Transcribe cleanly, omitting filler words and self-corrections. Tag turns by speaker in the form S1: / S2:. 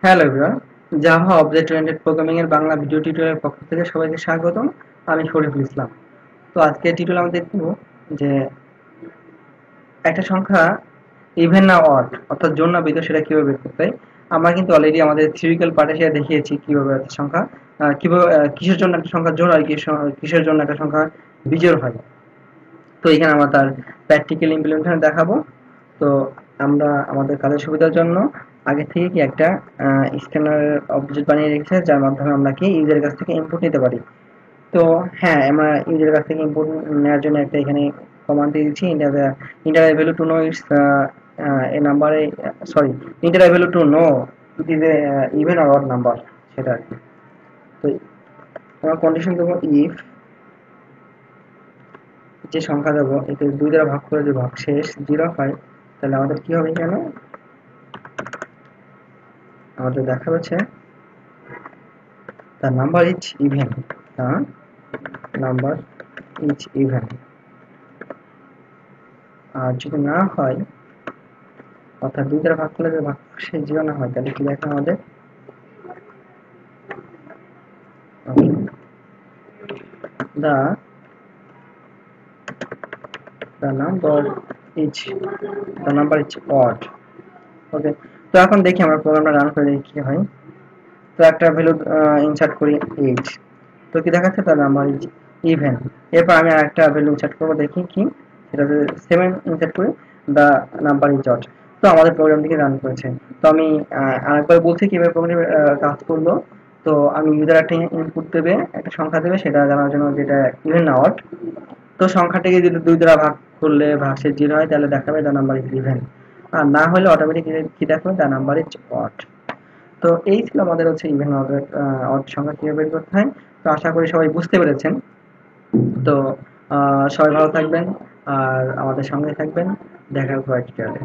S1: Hello everyone, Java object oriented programming এর Bangla video টিউটোরিয়ালের পক্ষ থেকে সবাইকে স্বাগতম। আমি শরীফুল ইসলাম। তো আজকে টিউটোরিয়াল আমরা দেখব যে একটা সংখ্যা ইভেন না অড অর্থাৎ জোড় না বিজোড় সেটা কিভাবে বের করতে হয়। আমরা কিন্তু অলরেডি আমাদের থিওরিক্যাল পার্টে সেটা দেখিয়েছি কিভাবে একটা সংখ্যা কিভাবে কিসের জন্য একটা সংখ্যা জোড় হয়, কিসের জন্য একটা সংখ্যা বিজোড় হয়। তো এখানে আমরা তার প্র্যাকটিক্যাল ইমপ্লিমেন্টেশন দেখাবো। তো আমরা আমাদের কাজের সুবিধার জন্য আগে থেকে কি একটা স্ক্যানার অবজেক্ট বানিয়ে রেখেছে, যার মাধ্যমে আমরা কি ইউজারের কাছ থেকে ইনপুট নিতে পারি। তো হ্যাঁ, আমরা ইউজারের কাছ থেকে ইনপুট নেওয়ার জন্য একটা এখানে কমান্ড দিয়ে দিচ্ছি, inter value to know it's a number, sorry, inter value to know it is a even or odd number, সেটা আর কি। তো আমরা কন্ডিশন দেবো ইফ, যে সংখ্যা দেবো একে দুই দ্বারা ভাগ করে যদি ভাগশেষ 0 হয়, তাহলে আমাদের কি হবে, এখানে আমাদের দেখা যাচ্ছে the number is even, the number is even। আর যদি না হয়, অর্থাৎ দুই দ্বারা ভাগ করলে যদি ভাগশেষ 0 না হয়, তাহলে কি দেখে আমাদের the the number is the number is odd। ওকে, তো এখন দেখি আমরা প্রোগ্রামটা রান করে দেখি কি হয়। তো একটা ভ্যালু ইনসার্ট করি 8, তো কি দেখাচ্ছে তার নাম্বার ইজ ইভেন। এরপর আমি আরেকটা ভ্যালু ইনসার্ট করবো, দেখি কি, সেটা 7 ইনসার্ট করি, দ্য নাম্বার ইজ অড। তো আমাদের প্রোগ্রামটিকে রান করেছে। তো আমি আরেকবার বলছি কিভাবে প্রোগ্রামটি কাজ করলো। তো আমি ইউজার একটা ইনপুট দেবে, একটা সংখ্যা দেবে, সেটা জানার জন্য যেটা ইভেন না অড। তো সংখ্যাটাকে যদি দুই দ্বারা ভাগ করলে ভাগশেষ 0 হয়, তাহলে দেখাবে দ্য নাম্বার ইজ ইভেন। আর না হলে অটোমেটিক কি দেখাবে, দ্য নাম্বার ইজ অড। তো এই ছিল আমাদের হচ্ছে ইভেন অড সংখ্যা কিভাবে বের করতে হয়। তো আশা করি সবাই বুঝতে পেরেছেন। তো সবাই ভালো থাকবেন আর আমাদের সঙ্গে থাকবেন। দেখা হবে পরের টিউটোরিয়ালে।